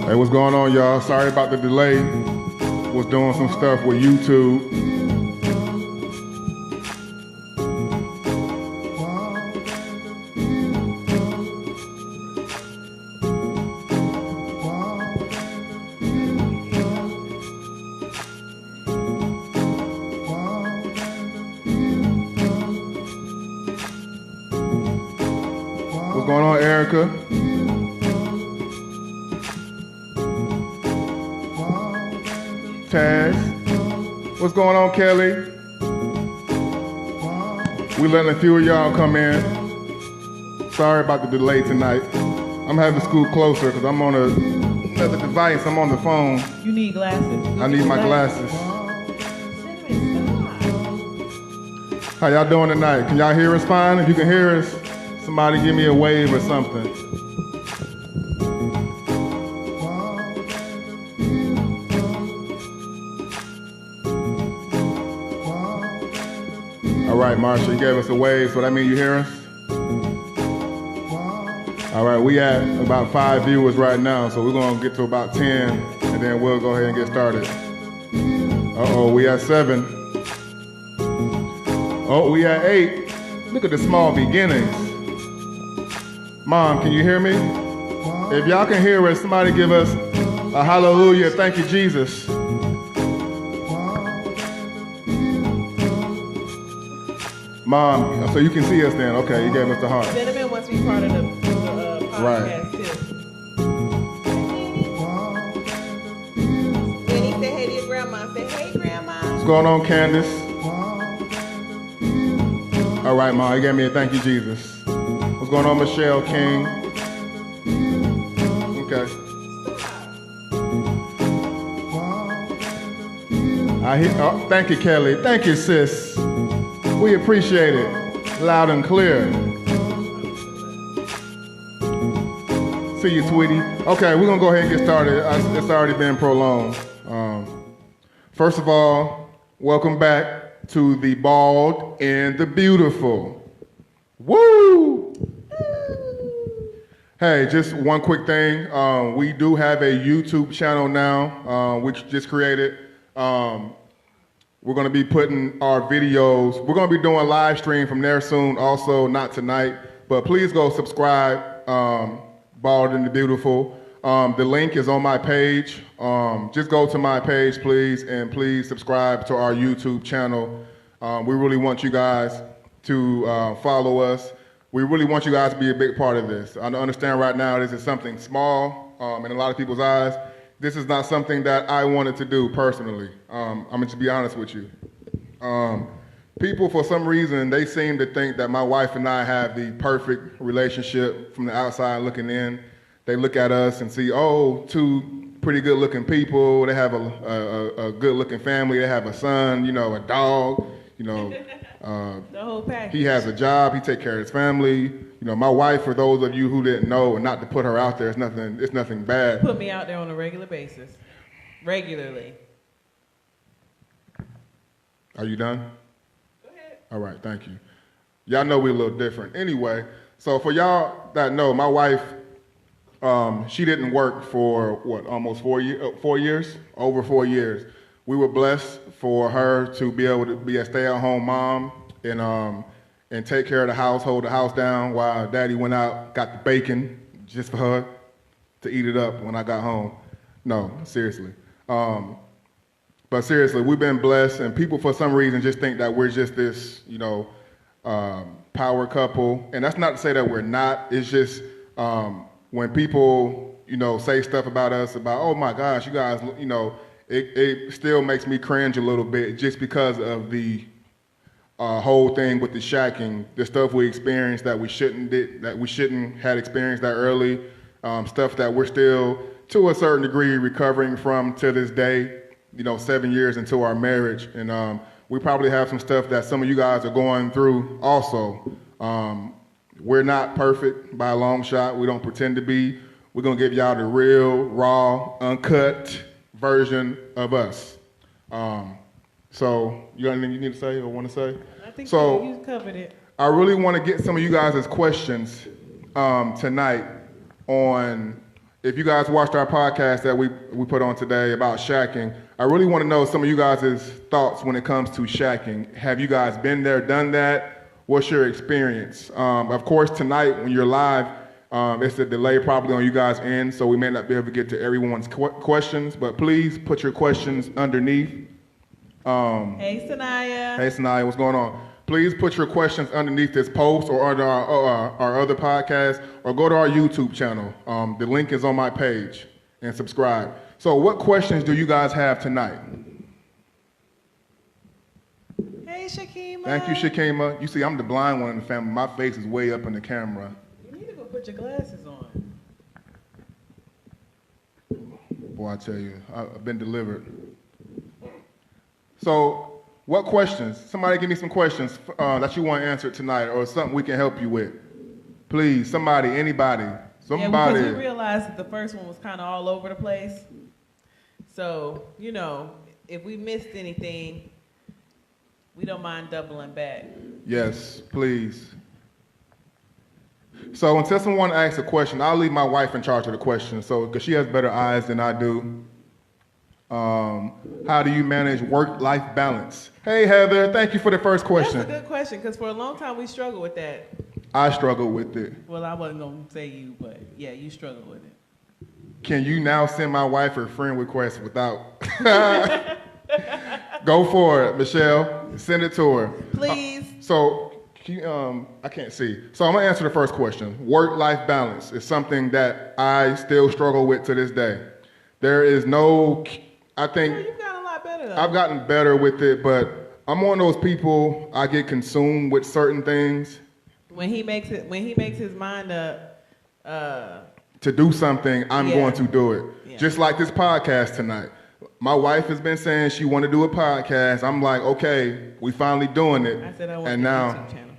Hey, what's going on, y'all? Sorry about the delay. Was doing some stuff with YouTube. What's going on, Erica? Taz. What's going on, Kelly? We letting a few of y'all come in. Sorry about the delay tonight. I'm having to scoot closer because I'm on another device. I'm on the phone. You need glasses. I need my glasses. How y'all doing tonight? Can y'all hear us fine? If you can hear us, somebody give me a wave or something. All right, Marsha, you gave us a wave, so that means you hear us? All right, we at about 5 viewers right now, so we're gonna get to about 10, and then we'll go ahead and get started. Uh-oh, we at 7. Oh, we at 8. Look at the small beginnings. Mom, can you hear me? If y'all can hear us, somebody give us a hallelujah, thank you, Jesus. Mom, so you can see us then. Okay, you gave us the heart. Cinnamon wants to be part of the podcast Right. too. When he said hey to your grandma, say hey grandma. What's going on, Candace? All right, Mom, you gave me a thank you, Jesus. What's going on, Michelle King? Okay. Oh, thank you, Kelly. Thank you, sis. We appreciate it. Loud and clear. See you, sweetie. Okay, we're gonna go ahead and get started. It's already been prolonged. First of all, welcome back to The Bald and the Beautiful. Woo! Hey, just one quick thing. We do have a YouTube channel now, which just created. We're going to be putting our videos, we're going to be doing a live stream from there soon, also not tonight, but please go subscribe, Bald and the Beautiful. The link is on my page. Just go to my page, please, and please subscribe to our YouTube channel. We really want you guys to follow us. We really want you guys to be a big part of this. I understand right now this is something small in a lot of people's eyes. This is not something that I wanted to do personally. I'm gonna just be honest with you. People, for some reason, they seem to think that my wife and I have the perfect relationship from the outside looking in. They look at us and see, oh, two pretty good looking people. They have a good looking family. They have a son, you know, a dog, you know. The whole package. He has a job. He takes care of his family. You know, my wife, for those of you who didn't know, and not to put her out there, it's nothing bad. Put me out there on a regular basis. Regularly. Are you done? Go ahead. All right, thank you. Y'all know we're a little different. Anyway, so for y'all that know, my wife, she didn't work for, what, almost 4 years? Over 4 years. We were blessed for her to be able to be a stay-at-home mom and take care of the house, hold the house down while Daddy went out, got the bacon just for her to eat it up when I got home. No, seriously. But seriously, we've been blessed, and people for some reason just think that we're just this, you know, power couple. And that's not to say that we're not. It's just when people, you know, say stuff about us, about, oh my gosh, you guys, you know, it still makes me cringe a little bit just because of the whole thing with the shacking, the stuff we experienced that we shouldn't had experienced that early, stuff that we're still, to a certain degree, recovering from to this day, you know, 7 years into our marriage. And we probably have some stuff that some of you guys are going through also. We're not perfect by a long shot. We don't pretend to be. We're going to give y'all the real, raw, uncut version of us. So, you got anything you need to say or want to say? I think so, you covered it. I really want to get some of you guys' questions tonight on, if you guys watched our podcast that we put on today about shacking, I really want to know some of you guys' thoughts when it comes to shacking. Have you guys been there, done that? What's your experience? Of course, tonight when you're live, it's a delay probably on you guys' end, so we may not be able to get to everyone's questions, but please put your questions underneath. Hey, Sanaya. Hey, Sanaya, what's going on? Please put your questions underneath this post or under our other podcast, or go to our YouTube channel. The link is on my page, and subscribe. So what questions do you guys have tonight? Hey, Shakima. Thank you, Shakima. You see, I'm the blind one in the family. My face is way up in the camera. You need to go put your glasses on. Boy, I tell you, I've been delivered. So, what questions? Somebody give me some questions that you want answered tonight, or something we can help you with. Please, somebody, anybody, somebody. Yeah, because we realized that the first one was kind of all over the place. So, you know, if we missed anything, we don't mind doubling back. Yes, please. So until someone asks a question, I'll leave my wife in charge of the question. So, because she has better eyes than I do. How do you manage work-life balance? Hey, Heather, thank you for the first question. That's a good question, because for a long time we struggled with that. I struggle with it. Well, I wasn't going to say you, but yeah, you struggle with it. Can you now send my wife her friend request without? Go for it, Michelle. Send it to her. Please. I can't see. So I'm going to answer the first question. Work-life balance is something that I still struggle with to this day. There is no, I think. Girl, you've gotten a lot better, though. I've gotten better with it, but I'm one of those people, I get consumed with certain things. When he makes his mind up, to do something, I'm going to do it. Yeah. Just like this podcast tonight. My wife has been saying she want to do a podcast. I'm like, okay, we finally doing it. I said I want and the now, YouTube channel.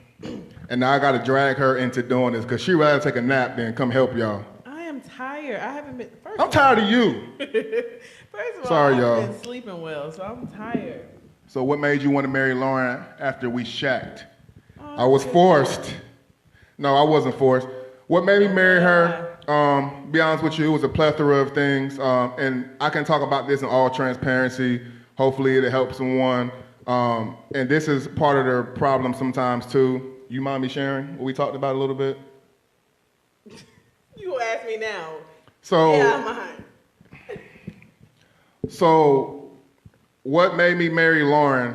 And now I got to drag her into doing this because she'd rather take a nap than come help y'all. I am tired. I haven't been. I'm tired of you. First of all, Sorry, I y'all. haven't been sleeping well, so I'm tired. So what made you want to marry Lauren after we shacked? Oh, I was forced. No, I wasn't forced. What made me marry her? Be honest with you, it was a plethora of things, and I can talk about this in all transparency. Hopefully it'll help someone. And this is part of the problem sometimes too. You mind me sharing what we talked about a little bit? You gonna ask me now? So, Yeah, I'm behind. So, what made me marry Lauren?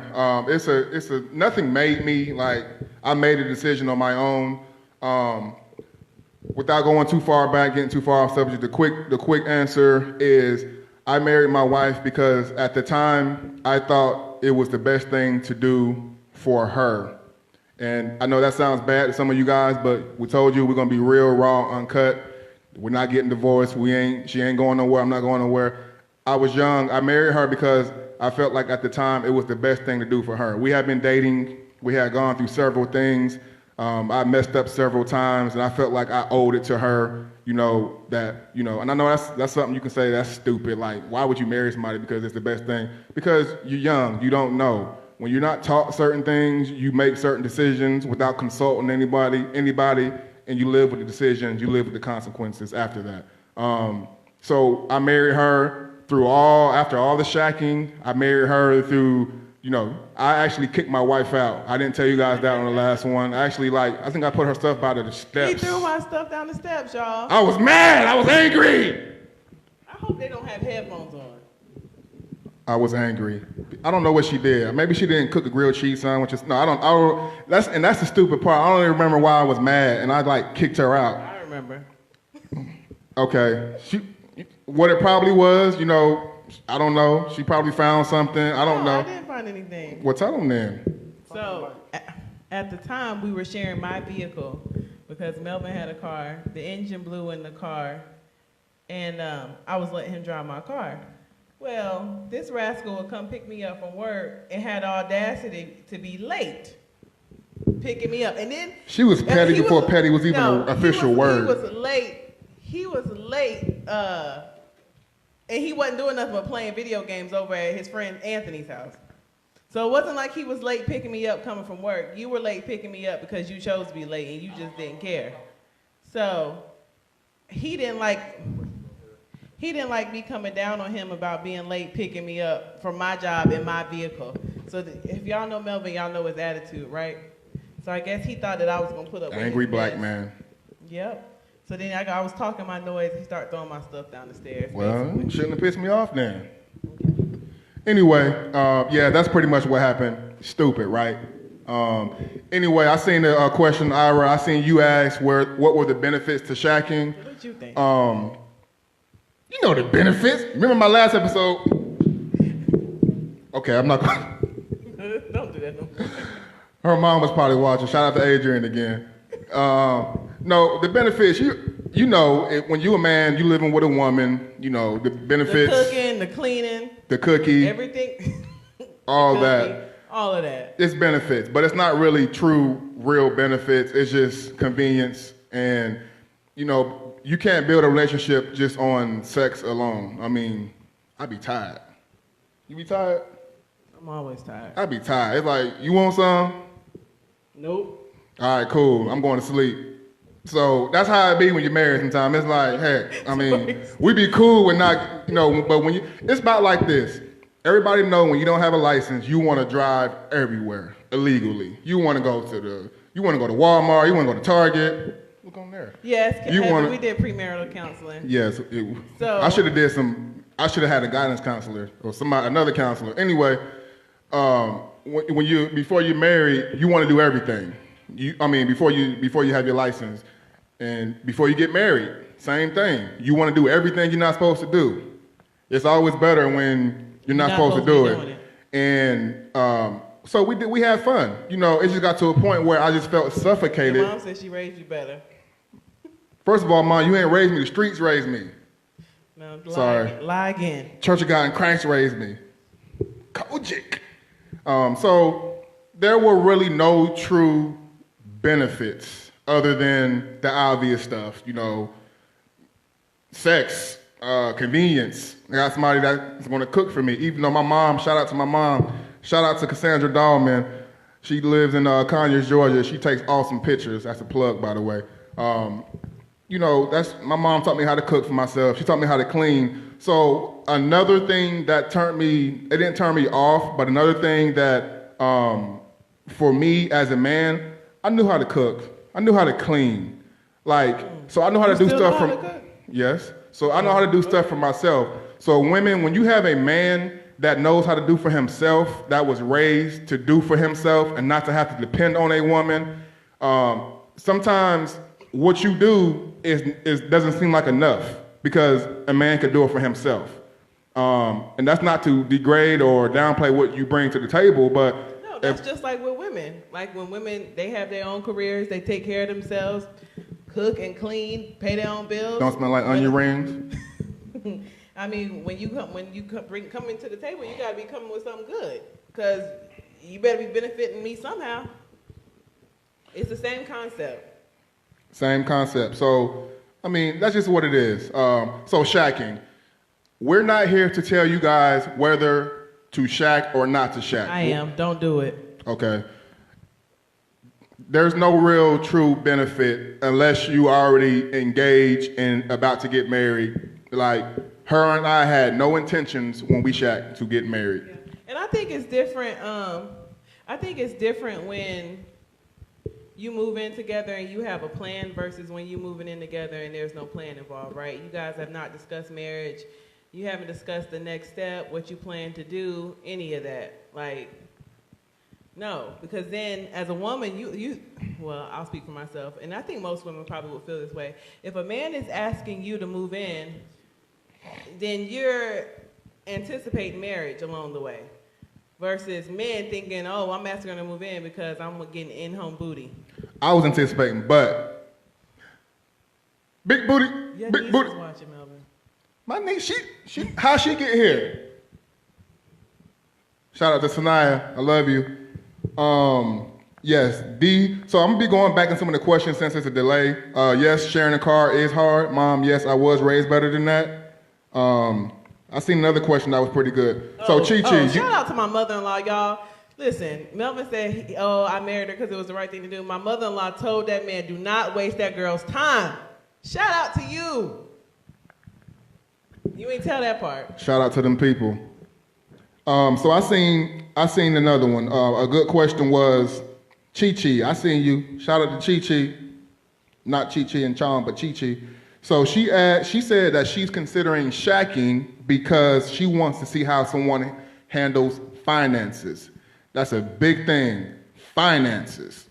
Nothing made me, like, I made a decision on my own. Without going too far back, getting too far off subject, the quick answer is I married my wife because at the time I thought it was the best thing to do for her. And I know that sounds bad to some of you guys, but we told you we're gonna be real, raw, uncut. We're not getting divorced. She ain't going nowhere. I'm not going nowhere. I was young. I married her because I felt like at the time it was the best thing to do for her. We had been dating. We had gone through several things. I messed up several times, and I felt like I owed it to her, and I know that's something you can say that's stupid. Like, why would you marry somebody because it's the best thing? Because you're young, you don't know. When you're not taught certain things, you make certain decisions without consulting anybody, and you live with the decisions, you live with the consequences after that. So I married her after all the shacking. I married her through, I actually kicked my wife out. I didn't tell you guys that on the last one. I think I put her stuff out of the steps. He threw my stuff down the steps, y'all. I was mad. I was angry. I hope they don't have headphones on. I was angry. I don't know what she did. Maybe she didn't cook a grilled cheese sandwich. That's the stupid part. I don't even remember why I was mad, and I kicked her out. I remember. Okay. What it probably was, I don't know. She probably found something. I don't know. I didn't find anything. Well, tell them then. So, at the time, we were sharing my vehicle because Melvin had a car. The engine blew in the car, and I was letting him drive my car. Well, this rascal would come pick me up from work and had audacity to be late picking me up. And then she was petty before petty was even an official word. He was late, and he wasn't doing nothing but playing video games over at his friend Anthony's house. So it wasn't like he was late picking me up coming from work. You were late picking me up because you chose to be late and you just didn't care. So he didn't like he didn't like me coming down on him about being late picking me up from my job in my vehicle. So if y'all know Melvin, y'all know his attitude, right? So I guess he thought that I was gonna put up with Angry his black mess. man. Yep. So then I was talking my noise. He started throwing my stuff down the stairs. Well, basically. shouldn't have pissed me off then. Anyway, yeah, that's pretty much what happened. Stupid, right? Anyway, I seen a question, Ira. I seen you ask what were the benefits to shacking. What you think? You know the benefits. Remember my last episode? Okay, I'm not gonna. Don't do that no more. Her mom was probably watching. Shout out to Adrian again. No, the benefits, you know, when you a man, you living with a woman, you know, the benefits. The cooking, the cleaning. The cookie. Everything. All cookie, that. All of that. It's benefits, but it's not really true, real benefits. It's just convenience. And, you know, you can't build a relationship just on sex alone. I mean, I'd be tired. You be tired? I'm always tired. I'd be tired. It's like, you want some? Nope. All right, cool. I'm going to sleep. So that's how it be when you're married sometimes. It's like, heck, I mean, we be cool with not, you know, but when you, it's about like this. Everybody know when you don't have a license, you want to drive everywhere illegally. You want to go to Walmart, you want to go to Target. Look on there. Yes, we did premarital counseling. Yes. So I should have had a guidance counselor or another counselor. Anyway, before you're married, you want to do everything. Before you have your license, and before you get married, same thing. You want to do everything you're not supposed to do. It's always better when you're not supposed to do it. And so we had fun. You know, it just got to a point where I just felt suffocated. Your mom said she raised you better. First of all, Mom, you ain't raised me. The streets raised me. No, Sorry. Lie again. Church of God in Christ raised me. Kojic. So there were really no true benefits other than the obvious stuff. You know, sex, convenience. I got somebody that's going to cook for me. Even though my mom, shout out to my mom, shout out to Cassandra Dahlman. She lives in Conyers, Georgia. She takes awesome pictures. That's a plug, by the way. You know, my mom taught me how to cook for myself. She taught me how to clean. So another thing that it didn't turn me off, but another thing that, for me as a man, I knew how to cook. I knew how to clean. So I know how to do stuff from, yes. So I know how to do stuff for myself. So women, when you have a man that knows how to do for himself, that was raised to do for himself and not to have to depend on a woman, sometimes what you do doesn't seem like enough because a man could do it for himself. And that's not to degrade or downplay what you bring to the table, but no, that's just like with women. Like when women, they have their own careers, they take care of themselves, cook and clean, pay their own bills. Don't smell like onion rings. I mean, when you come into the table, you gotta be coming with something good, because you better be benefiting me somehow. It's the same concept. Same concept. So, I mean, that's just what it is. So shacking. We're not here to tell you guys whether to shack or not to shack. I am. Don't do it. Okay. There's no real true benefit unless you already engaged and about to get married. Like, her and I had no intentions when we shacked to get married. Yeah. And I think it's different. I think it's different when you move in together and you have a plan versus when you moving in together and there's no plan involved, right? You guys have not discussed marriage. You haven't discussed the next step, what you plan to do, any of that. Like, no, because then as a woman, well, I'll speak for myself, and I think most women probably would feel this way. If a man is asking you to move in, then you're anticipating marriage along the way. Versus men thinking, oh, I'm asking her to move in because I'm getting in-home booty. I was anticipating, but big booty, Your big niece booty. is watching, Melvin. My niece, how she get here? Shout out to Sanaya, I love you. Yes, so I'm gonna be going back in some of the questions since it's a delay. Yes, sharing a car is hard. Mom, yes, I was raised better than that. I seen another question that was pretty good. So Chi-Chi. Shout out to my mother-in-law, y'all. Listen, Melvin said, I married her because it was the right thing to do. My mother-in-law told that man, do not waste that girl's time. Shout out to you. You ain't tell that part. Shout out to them people. So I seen another one. A good question was Chi-Chi. I seen you. Shout out to Chi-Chi. Not Chi-Chi and Chong, but Chi-Chi. So she said that she's considering shacking because she wants to see how someone handles finances. That's a big thing. Finances.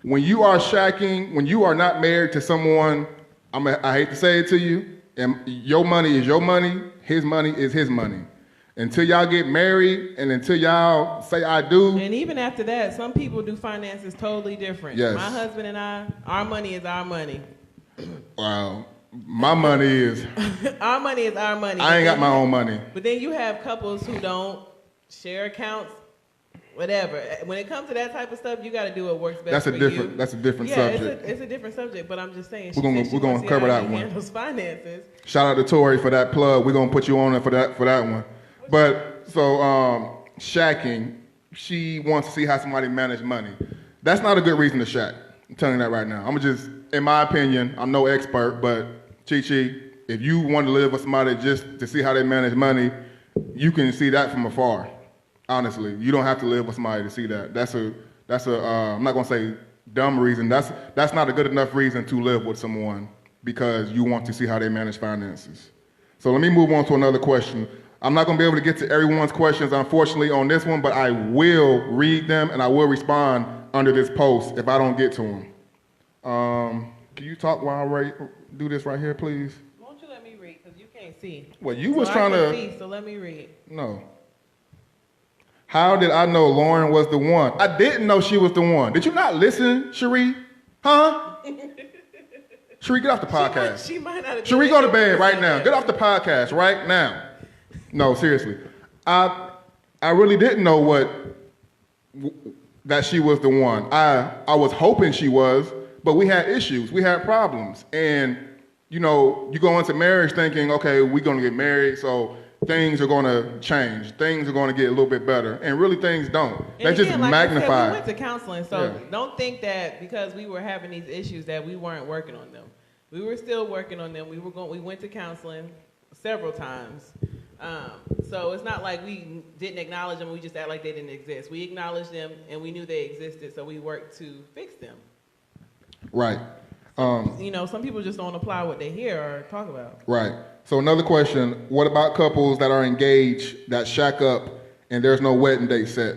When you are shacking, when you are not married to someone, I hate to say it to you, and your money is your money, his money is his money. Until y'all get married and until y'all say I do. And even after that, some people do finances totally different. Yes. My husband and I, our money is our money. Wow. My money is. Our money is our money. I ain't got my own money. But then you have couples who don't share accounts, whatever. When it comes to that type of stuff, you got to do what works best for you. That's a different subject. It's a different subject, but I'm just saying. We're gonna cover that one. Handles finances. Shout out to Tori for that plug. We're gonna put you on for that one. But so shacking, she wants to see how somebody manage money. That's not a good reason to shack. I'm telling you that right now. I'm just, in my opinion, I'm no expert, but Chi-Chi, if you want to live with somebody just to see how they manage money, you can see that from afar. Honestly, you don't have to live with somebody to see that. That's a I'm not gonna say dumb reason. That's not a good enough reason to live with someone because you want to see how they manage finances. So let me move on to another question. I'm not gonna be able to get to everyone's questions, unfortunately, on this one, but I will read them and I will respond under this post if I don't get to them. Can you talk while I do this right here, please? Won't you let me read? Because you can't see. Well, you was trying to see, so let me read. No. How did I know Lauren was the one? I didn't know she was the one. Did you not listen, Cherie? Huh? Cherie, get off the podcast. She might not have. Cherie, go to bed right now. Get off the podcast right now. No, seriously. I really didn't know that she was the one. I was hoping she was, but we had issues. We had problems. And, you go into marriage thinking, okay, we're going to get married, so things are going to change. Things are going to get a little bit better. And really things don't. They just magnify. We went to counseling, so don't think that because we were having these issues that we weren't working on them. We were still working on them. We went to counseling several times. So it's not like we didn't acknowledge them, we just act like they didn't exist. We acknowledged them and we knew they existed, so we worked to fix them. Right. Some people just don't apply what they hear or talk about. Right. So another question, what about couples that are engaged that shack up and there's no wedding date set?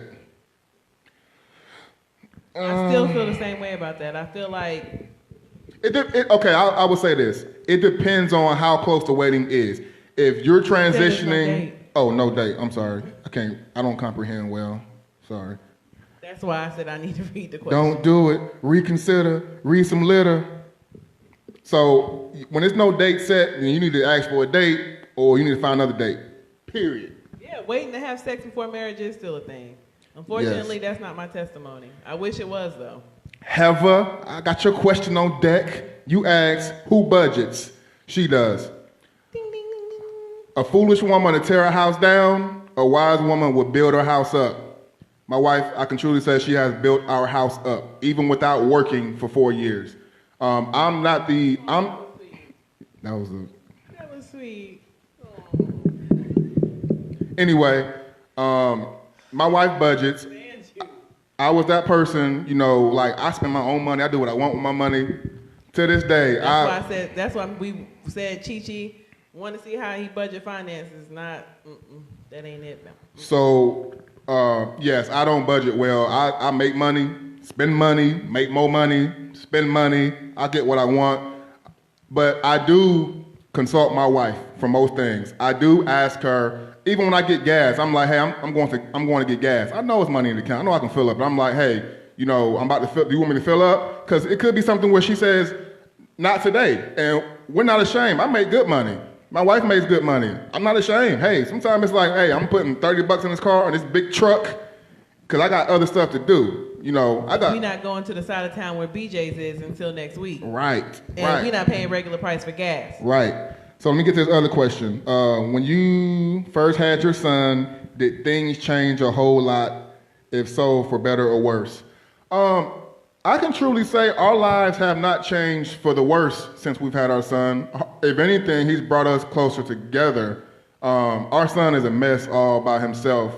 I still feel the same way about that. I feel like... I will say this. It depends on how close the wedding is. If you're transitioning... No date. I'm sorry. I don't comprehend well. Sorry. That's why I said I need to read the question. Don't do it. Reconsider. Read some litter. So when there's no date set, then you need to ask for a date or you need to find another date. Period. Yeah, waiting to have sex before marriage is still a thing. Unfortunately, That's not my testimony. I wish it was, though. Heather, I got your question on deck. You asked, who budgets? She does. Ding, ding, ding, ding. A foolish woman to tear a house down, a wise woman would build her house up. My wife, I can truly say she has built our house up, even without working for 4 years. That was sweet. Anyway, my wife budgets. I was that person, I spend my own money. I do what I want with my money. To this day, that's why we said Chi-Chi want to see how he budget finances. Not, that ain't it. So, yes, I don't budget well. I make money, spend money, make more money, spend money. I get what I want. But I do consult my wife for most things. I do ask her, even when I get gas, I'm like, hey, I'm going to get gas. I know it's money in the account. I know I can fill up. But I'm like, hey, I'm about to fill. Do you want me to fill up? Because it could be something where she says, not today. And we're not ashamed. I make good money. My wife makes good money. I'm not ashamed. Hey, sometimes it's like, hey, I'm putting $30 in this car on this big truck because I got other stuff to do. We're not going to the side of town where BJ's is until next week. Right. And we're not paying regular price for gas. Right. So let me get to this other question. When you first had your son, did things change a whole lot? If so, for better or worse? I can truly say our lives have not changed for the worse since we've had our son. If anything, he's brought us closer together. Our son is a mess all by himself.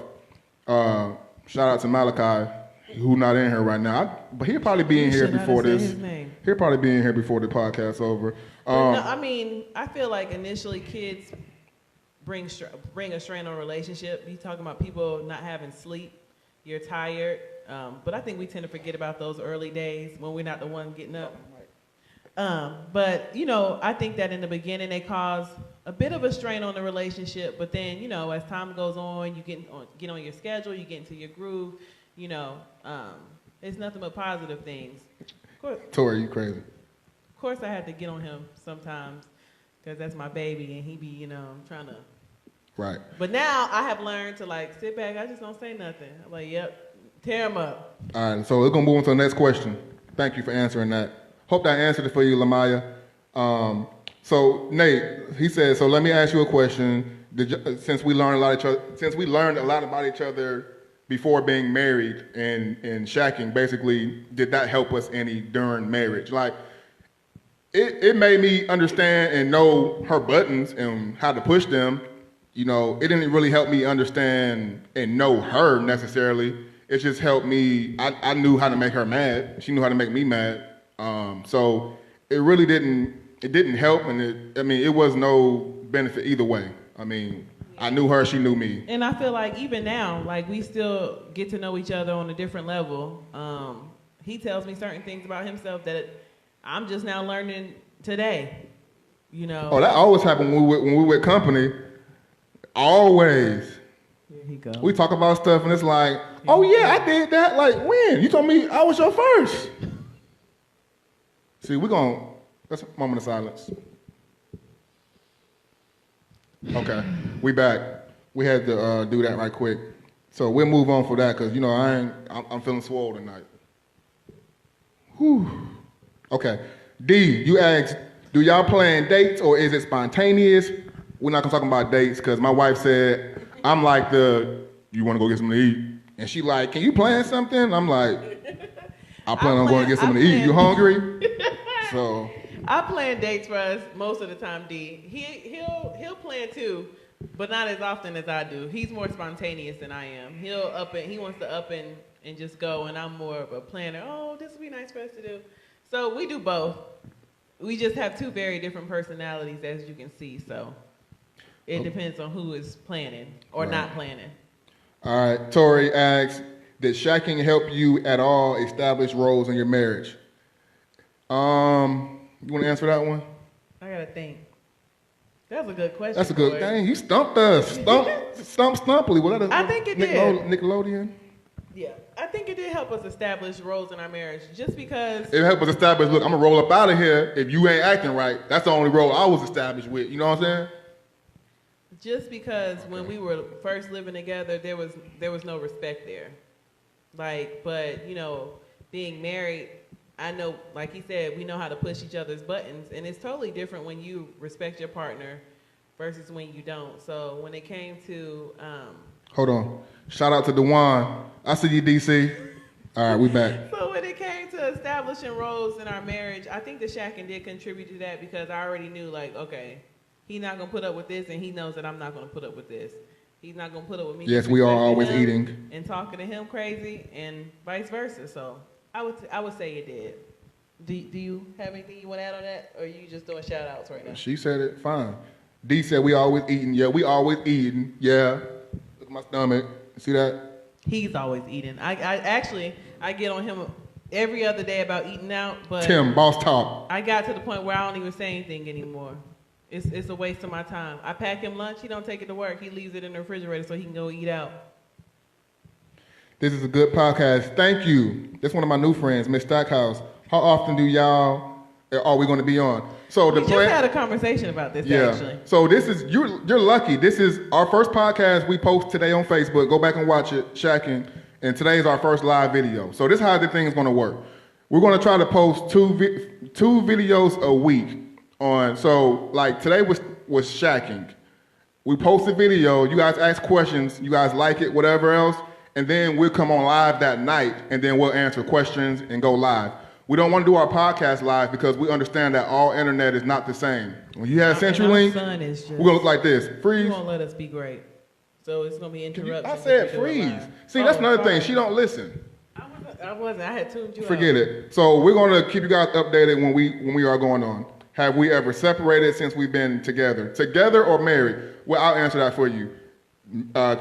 Shout out to Malachi, who's not in here right now. But he'll probably be in here before this. His name. He'll probably be in here before the podcast's over. No, I mean, I feel like initially kids bring a strain on a relationship. You talking about people not having sleep, you're tired, but I think we tend to forget about those early days when we're not the one getting up. But you know, I think that in the beginning they cause a bit of a strain on the relationship, but then you know, as time goes on, you get on your schedule, you get into your groove. You know, it's nothing but positive things. Of course, Tori, you crazy. Of course, I had to get on him sometimes because that's my baby, and he be, you know, trying to. Right. But now I have learned to like sit back. I just don't say nothing. I'm like, yep, tear him up. All right, so we're gonna move on to the next question. Thank you for answering that. Hope that answered it for you, Lamaya. So Nate, he said, so let me ask you a question. Since we learned a lot about each other before being married and shacking, basically, did that help us any during marriage? Like, it made me understand and know her buttons and how to push them. You know, it didn't really help me understand and know her necessarily. It just helped me. I knew how to make her mad. She knew how to make me mad. So it really didn't help, and it was no benefit either way. I mean, I knew her, she knew me. And I feel like even now, like we still get to know each other on a different level. He tells me certain things about himself that I'm just now learning today. You know. Oh, that always happened when we with company. Always. Here he goes. We talk about stuff and it's like, oh yeah, I did that. Like when? You told me I was your first. See, that's a moment of silence. Okay, we back. We had to do that right quick. So we'll move on for that because, you know, I'm feeling swole tonight. Whew. Okay, D, you asked, do y'all plan dates or is it spontaneous? We're not gonna talk about dates because my wife said, I'm like you wanna go get something to eat? And she like, can you plan something? I'm like, I plan on going to get something to eat. You hungry? So. I plan dates for us most of the time, D. He'll plan too, but not as often as I do. He's more spontaneous than I am. He wants to up and just go, and I'm more of a planner. Oh, this would be nice for us to do. So we do both. We just have two very different personalities, as you can see, so. It depends on who is planning or not planning. All right. Tori asks, did shacking help you at all establish roles in your marriage? You want to answer that one? I got to think. That's a good question. That's a good thing. You stumped us. Stumply. Was that I think it did. Nickelodeon? Yeah. I think it did help us establish roles in our marriage just because. It helped us establish, look, I'm going to roll up out of here if you ain't acting right. That's the only role I was established with. You know what I'm saying? Just because when we were first living together, there was no respect there. Like, but, you know, being married, I know, like he said, we know how to push each other's buttons, and it's totally different when you respect your partner versus when you don't. So when it came to... Hold on. Shout out to Dewan. I see you, DC. All right, we back. So when it came to establishing roles in our marriage, I think the shacking did contribute to that because I already knew, like, okay, he's not going to put up with this, and he knows that I'm not going to put up with this. He's not going to put up with me. Yes, we are always eating. And talking to him crazy, and vice versa. So I would say it did. Do you have anything you want to add on that, or are you just doing shout-outs right now? She said it fine. D said we always eating. Yeah, we always eating. Yeah. Look at my stomach. See that? He's always eating. I get on him every other day about eating out, but Tim, boss talk. I got to the point where I don't even say anything anymore. It's a waste of my time. I pack him lunch. He don't take it to work. He leaves it in the refrigerator so he can go eat out. This is a good podcast. Thank you. This is one of my new friends, Miss Stackhouse. How often are we going to be on? So we just had a conversation about this, actually. So this is, you're lucky. This is our first podcast we post today on Facebook. Go back and watch it, Shacking. And today is our first live video. So this is how the thing is going to work. We're going to try to post two videos a week. So like today was shacking. We post a video, you guys ask questions, you guys like it, whatever else, and then we'll come on live that night, and then we'll answer questions and go live. We don't want to do our podcast live because we understand that all internet is not the same. When you have CenturyLink, we're gonna look like this. Freeze. You won't let us be great, so it's gonna be interruptions. I said freeze. See, that's another thing. She don't listen. I wasn't. I had tuned you out. Forget it. So we're gonna keep you guys updated when we are going on. Have we ever separated since we've been together? Together or married? Well, I'll answer that for you.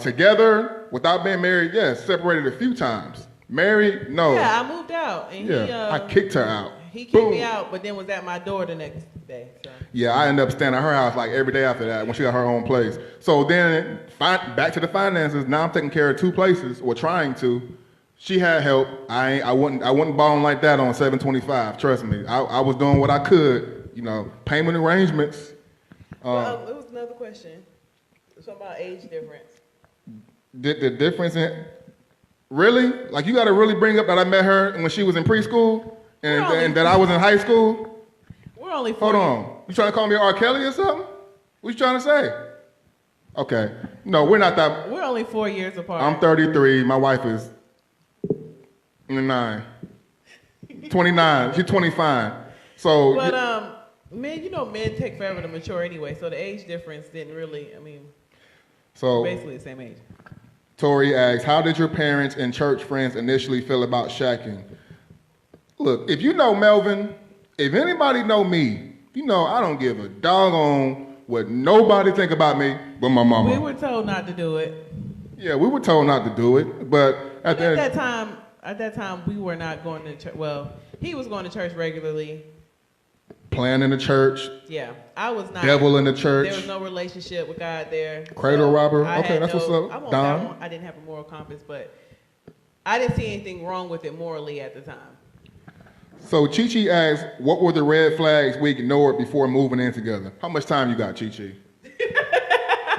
Together, without being married, yes. Separated a few times. Married, no. Yeah, I moved out, and I kicked her out. He kicked me out, but then was at my door the next day. So. Yeah, I ended up staying at her house like every day after that when she got her own place. So then, back to the finances. Now I'm taking care of 2 places, or trying to. She had help. I wouldn't balling like that on 725. Trust me, I was doing what I could. You know, payment arrangements. Well, it was another question. Something about age difference. The difference in really, like, you got to really bring up that I met her when she was in preschool and that I was in high school. We're only 4 Hold on, you trying to call me R. Kelly or something? What you trying to say? Okay, no, we're not that. We're only 4 years apart. I'm 33. My wife is 29. She's 25. So. But men, men take forever to mature anyway. So the age difference didn't really. So basically the same age. Tori asks, how did your parents and church friends initially feel about shacking? Look, if you know Melvin, if anybody know me, I don't give a doggone what nobody think about me but my mama. We were told not to do it. Yeah, we were told not to do it, but at that time, we were not going to church. Well, he was going to church regularly. Playing in the church. Yeah, I was not. Devil in the church. There was no relationship with God there. Cradle robber. Okay, that's what's up. Don. I didn't have a moral compass, but I didn't see anything wrong with it morally at the time. So Chi-Chi asks, what were the red flags we ignored before moving in together? How much time you got, Chi-Chi?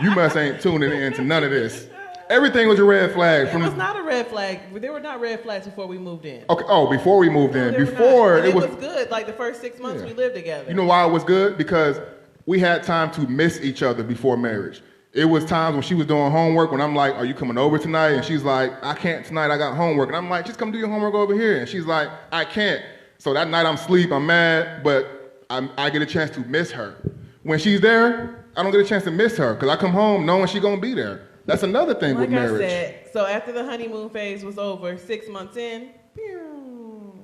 You must ain't tuning in to none of this. Everything was a red flag. It was not a red flag. There were not red flags before we moved in. Okay. Oh, before we moved in. No, before it was good. Like the first 6 months we lived together. You know why it was good? Because we had time to miss each other before marriage. It was times when she was doing homework when I'm like, are you coming over tonight? And she's like, I can't tonight, I got homework. And I'm like, just come do your homework over here. And she's like, I can't. So that night I'm asleep, I'm mad, but I get a chance to miss her. When she's there, I don't get a chance to miss her because I come home knowing she's going to be there. That's another thing with marriage. Like I said, so after the honeymoon phase was over, 6 months in, pew,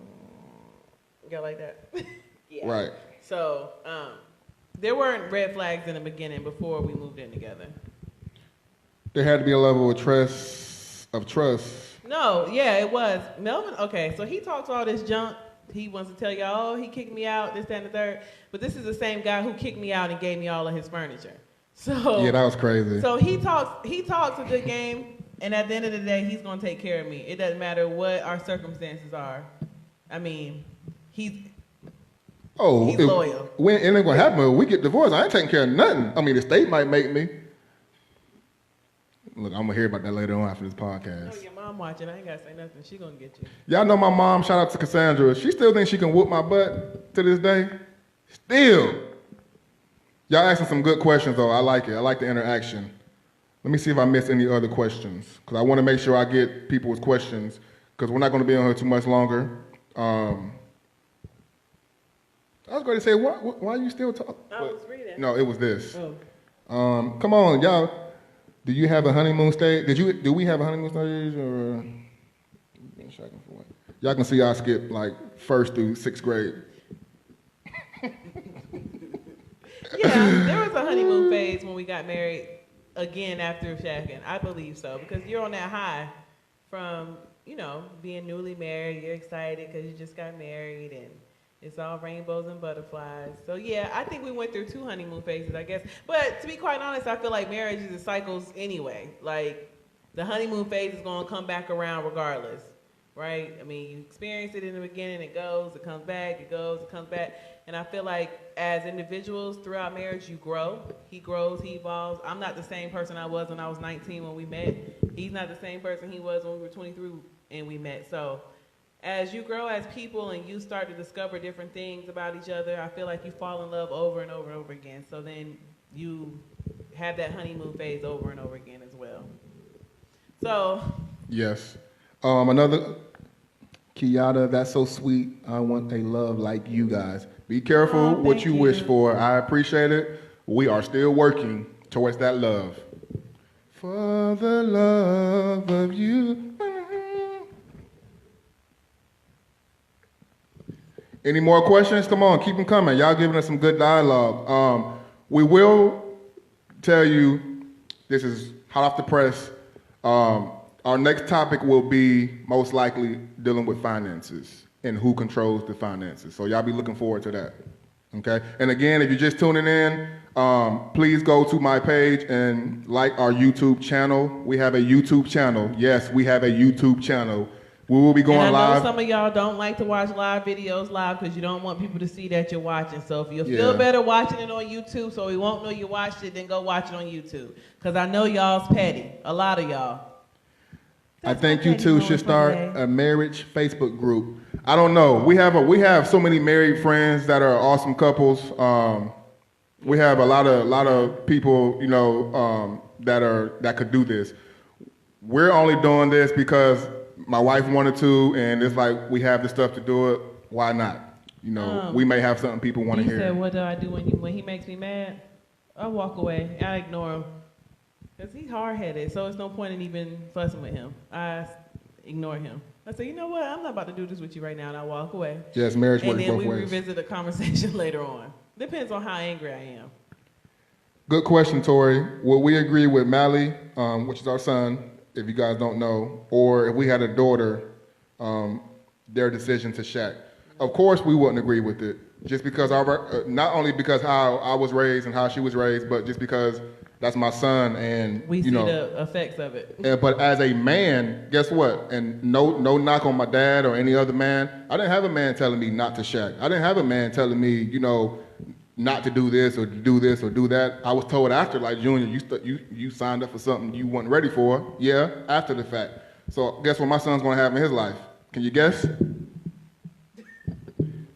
got like that. Yeah. Right. So there weren't red flags in the beginning before we moved in together. There had to be a level of trust. No, yeah, it was. Melvin, okay, so he talks all this junk. He wants to tell y'all, oh, he kicked me out, this, that, and the third. But this is the same guy who kicked me out and gave me all of his furniture. So yeah, that was crazy. So he talks a good game, and at the end of the day, he's gonna take care of me. It doesn't matter what our circumstances are. I mean, he's loyal. When anything gonna happen, when we get divorced, I ain't taking care of nothing. I mean, the state might make me. Look, I'm gonna hear about that later on after this podcast. Oh, your mom watching. I ain't gotta say nothing. She gonna get you. Y'all know my mom. Shout out to Cassandra. She still thinks she can whoop my butt to this day. Still. Y'all asking some good questions, though. I like it. I like the interaction. Let me see if I missed any other questions, because I want to make sure I get people's questions, because we're not going to be on here too much longer. I was going to say, why are you still talking? I was reading. No, it was this. Oh. Come on, y'all. Do you have a honeymoon stage? Do we have a honeymoon stage, or? Y'all can see I skipped like 1st through 6th grade. Yeah, there was a honeymoon phase when we got married again after shacking. I believe so, because you're on that high from, being newly married. You're excited because you just got married and it's all rainbows and butterflies. So yeah, I think we went through 2 honeymoon phases, I guess. But to be quite honest, I feel like marriage is in cycles anyway. Like the honeymoon phase is going to come back around regardless, right? I mean, you experience it in the beginning, it goes, it comes back, it goes, it comes back. And I feel like as individuals throughout marriage, you grow. He grows, he evolves. I'm not the same person I was when I was 19 when we met. He's not the same person he was when we were 23 and we met. So as you grow as people and you start to discover different things about each other, I feel like you fall in love over and over and over again. So then you have that honeymoon phase over and over again as well. So Yes. Another, Kiara, that's so sweet. I want a love like you guys. Be careful Oh, what thank you wish for. I appreciate it. We are still working towards that love. For the love of you. Any more questions? Come on, keep them coming. Y'all giving us some good dialogue. We will tell you, this is hot off the press. Our next topic will be most likely dealing with finances and who controls the finances. So y'all be looking forward to that. Okay? And again, if you're just tuning in, please go to my page and like our YouTube channel. We have a YouTube channel. Yes, we have a YouTube channel. We will be going and I know live. some of y'all don't like to watch live videos live because you don't want people to see that you're watching. So if you Yeah. feel better watching it on YouTube so we won't know you watched it, then go watch it on YouTube. Because I know y'all's petty. A lot of y'all. I think you two should start a marriage Facebook group. I don't know. We have so many married friends that are awesome couples. We have a lot of people, you know, that could do this. We're only doing this because my wife wanted to, and it's like we have the stuff to do it. Why not? You know, we may have something people want to hear. He said, "What do I do when he makes me mad? I walk away. I ignore him because he's hard-headed. So it's no point in even fussing with him. I ignore him. I say, you know what? I'm not about to do this with you right now, and I walk away. Yes, marriage works both ways. And then we revisit the conversation later on. Depends on how angry I am. Good question, Tori. Would we agree with Mally, which is our son, if you guys don't know, or if we had a daughter, their decision to Shaq? Of course, we wouldn't agree with it, just because not only because how I was raised and how she was raised, but just because that's my son, and we see the effects of it. But as a man, guess what? And no knock on my dad or any other man. I didn't have a man telling me not to Shaq. I didn't have a man telling me, you know, not to do this or to do this or do that. I was told after, like, Junior, you signed up for something you weren't ready for. Yeah, after the fact. So guess what my son's gonna have in his life? Can you guess? Ding,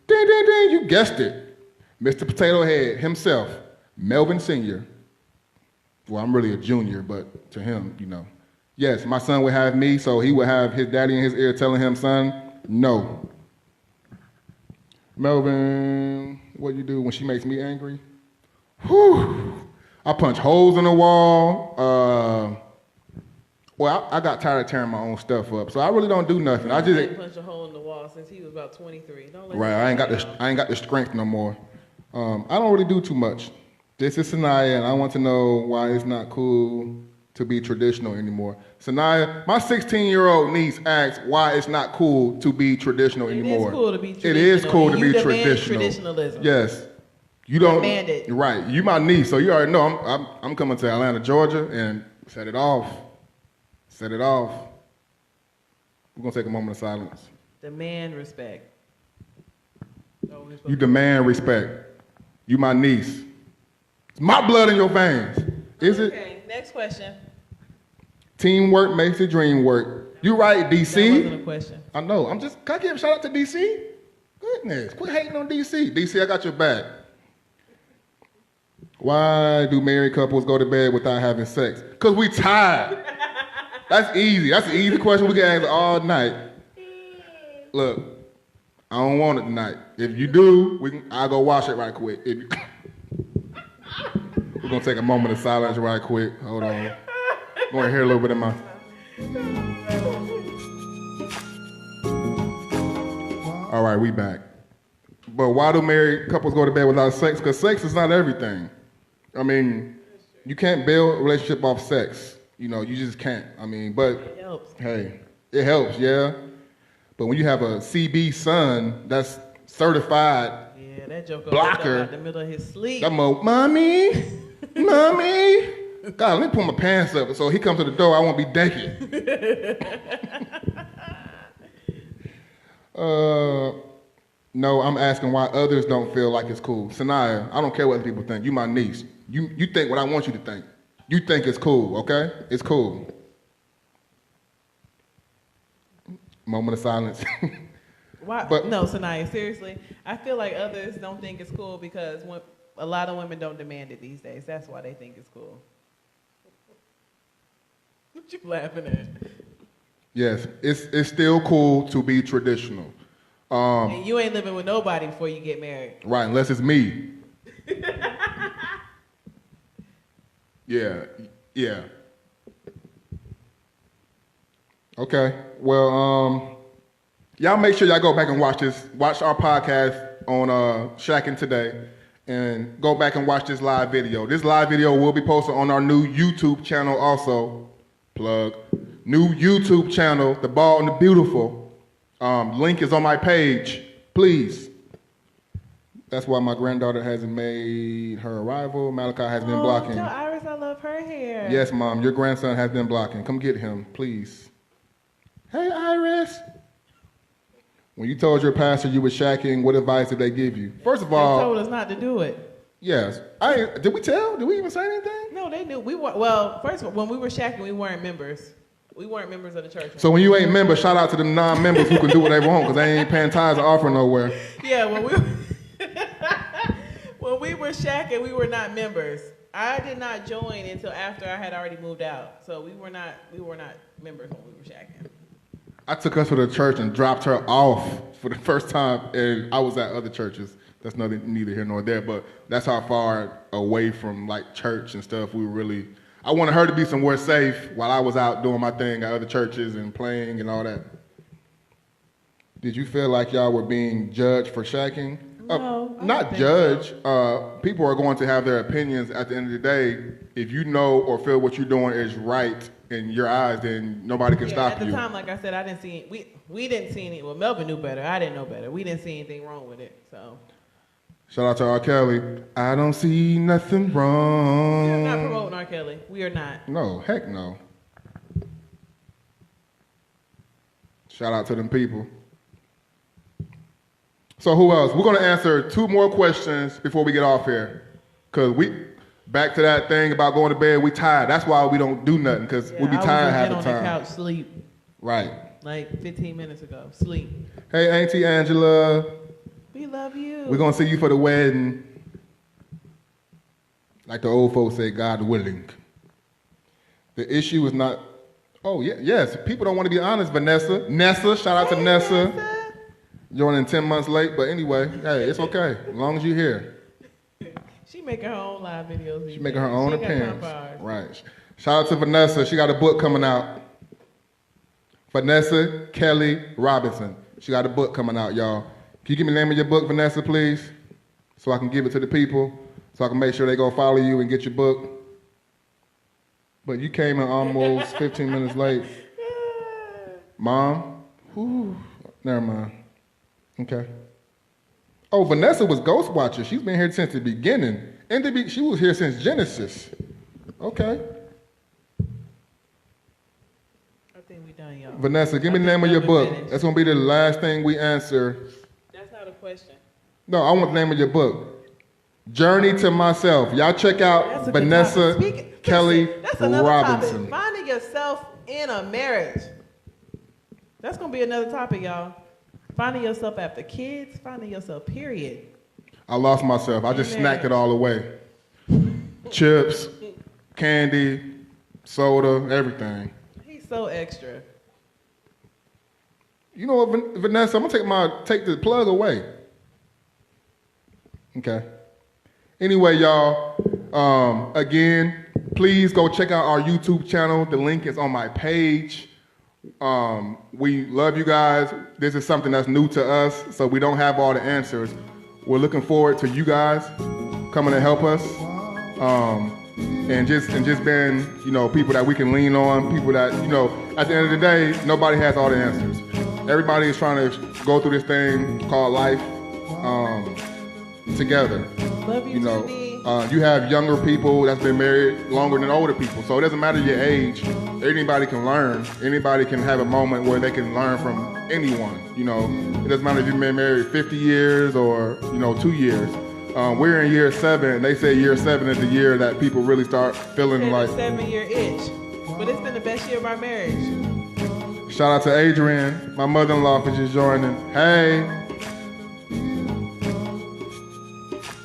ding, ding, you guessed it. Mr. Potato Head himself, Melvin Sr. Well, I'm really a junior, but to him, you know. Yes, my son would have me, so he would have his daddy in his ear telling him, son, no. Melvin, what you do when she makes me angry? Whew. I punch holes in the wall. Well, I got tired of tearing my own stuff up, so I really don't do nothing. I just punch a hole in the wall since he was about 23. Don't let right. I ain't got the strength no more. I don't really do too much. This is Sanaya, and I want to know why it's not cool to be traditional anymore. Sanaya, my 16-year-old niece asks why it's not cool to be traditional anymore. It is cool to be traditional. It is cool to be traditional. Traditionalism. Yes. You don't demand it. Right. You my niece, so you already know I'm coming to Atlanta, Georgia, and set it off. Set it off. We're gonna take a moment of silence. Demand respect. You demand respect. You my niece. It's my blood in your veins. Is it? Okay, next question. Teamwork makes the dream work. You right, DC. That wasn't a question. I know. Can I give a shout out to DC? Goodness, quit hating on DC. DC, I got your back. Why do married couples go to bed without having sex? Because we tired. That's easy. That's an easy question we can answer all night. Look, I don't want it tonight. If you do, I'll go wash it right quick. We're going to take a moment of silence right quick. Hold on. I'm going to hear a little bit of my... All right, we back. But why do married couples go to bed without sex? Because sex is not everything. I mean, you can't build a relationship off sex. You know, you just can't. I mean, but... It helps. Hey, it helps, yeah. But when you have a CB son that's certified... Yeah, that joker blocker out the middle of his sleep. I'm a, mommy. God, let me pull my pants up so he comes to the door, I won't be naked. No, I'm asking why others don't feel like it's cool. Sanaya, I don't care what other people think. You my niece. You think what I want you to think. You think it's cool, okay? It's cool. Moment of silence. Why? But, no, Sanaya, seriously. I feel like others don't think it's cool because a lot of women don't demand it these days. That's why they think it's cool. What you laughing at? Yes, it's still cool to be traditional. And you ain't living with nobody before you get married. Right, unless it's me. Yeah. Okay. Well, y'all make sure y'all go back and watch our podcast on Shacking Today, and go back and watch this live video. This live video will be posted on our new YouTube channel also. Plug. New YouTube channel, The Bald and the Beautiful. Link is on my page. Please. That's why my granddaughter hasn't made her arrival. Malachi has been blocking. Tell Iris I love her hair. Yes, Mom. Your grandson has been blocking. Come get him, please. Hey, Iris. When you told your pastor you were shacking, what advice did they give you? First of all, they told us not to do it. Yes. Did we tell? Did we even say anything? No, they knew. Well, first of all, when we were shacking, we weren't members. We weren't members of the church. So when you ain't member, shout out to them non-members who can do what they want, because they ain't paying tithes or offering nowhere. Yeah, when we were shacking, we were not members. I did not join until after I had already moved out. So we were not members when we were shacking. I took her to the church and dropped her off for the first time, and I was at other churches. That's neither here nor there, but that's how far away from like church and stuff we were really. I wanted her to be somewhere safe while I was out doing my thing at other churches and playing and all that. Did you feel like y'all were being judged for shacking? No, not judged. So. People are going to have their opinions at the end of the day. If you know or feel what you're doing is right in your eyes, then nobody can stop you. At the time, like I said, I didn't see we didn't see any. Well, Melvin knew better. I didn't know better. We didn't see anything wrong with it. So. Shout out to R. Kelly. I don't see nothing wrong. We're not promoting R. Kelly. We are not. No, heck no. Shout out to them people. So who else? We're going to answer 2 more questions before we get off here. Because back to that thing about going to bed, we tired. That's why we don't do nothing, because we be tired half the time. on the couch, sleep. Right. Like 15 minutes ago, sleep. Hey, Auntie Angela. We love you. We're going to see you for the wedding. Like the old folks say, God willing. The issue is not... Oh, yeah, yes. People don't want to be honest, Vanessa. Nessa, shout out to Nessa. Joining 10 months late, but anyway, hey, it's okay. As long as you're here. She making her own live videos. She making her own appearance. Right. Shout out to Vanessa. She got a book coming out. Vanessa Kelly Robinson. She got a book coming out, y'all. Can you give me the name of your book, Vanessa, please? So I can give it to the people, so I can make sure they go follow you and get your book. But you came in almost 15 minutes late. Mom? Ooh, never mind. Okay. Oh, Vanessa was Ghost Watcher. She's been here since the beginning. She was here since Genesis. Okay. I think we done, y'all. Vanessa, give me the name of your book. That's going to be the last thing we answer. That's not a question. No, I want the name of your book. Journey to Myself. Y'all check out Vanessa Kelly Robinson. Finding yourself in a marriage. That's going to be another topic, y'all. Finding yourself after kids, finding yourself, period. I lost myself. I just snacked it all away. Chips, candy, soda, everything. He's so extra. You know what, Vanessa? I'm going to take the plug away. Okay. Anyway, y'all, again, please go check out our YouTube channel. The link is on my page. We love you guys. This is something that's new to us, so we don't have all the answers. We're looking forward to you guys coming to help us, and just being, people that we can lean on, people that, at the end of the day, nobody has all the answers. Everybody is trying to go through this thing called life together. Love you, you have younger people that's been married longer than older people, so it doesn't matter your age. Anybody can learn. Anybody can have a moment where they can learn from anyone. It doesn't matter if you've been married 50 years or 2 years. We're in year 7. They say year 7 is the year that people really start feeling like 7-year itch. But it's been the best year of our marriage. Shout out to Adrian, my mother-in-law, for just joining. Hey.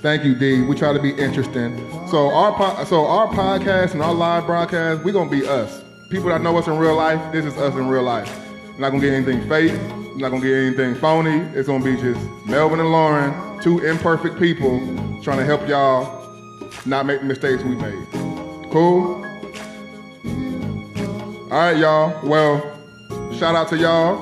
Thank you, D. We try to be interesting. So our podcast and our live broadcast, we're gonna be us. people that know us in real life, this is us in real life. You're not gonna get anything fake. You're not gonna get anything phony. It's gonna be just Melvin and Lauren, two imperfect people trying to help y'all not make the mistakes we made. Cool? All right, y'all. Well, shout out to y'all,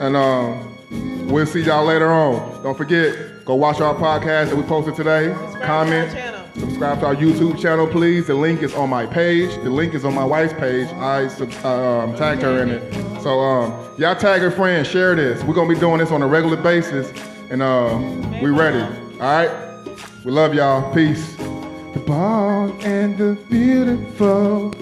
and we'll see y'all later on. Don't forget, go watch our podcast that we posted today. Comment. Subscribe to our YouTube channel, please. The link is on my page. The link is on my wife's page. I tagged her in it. So y'all tag her friends, share this. We're gonna be doing this on a regular basis, and we ready. All right. We love y'all. Peace. The bald and the beautiful.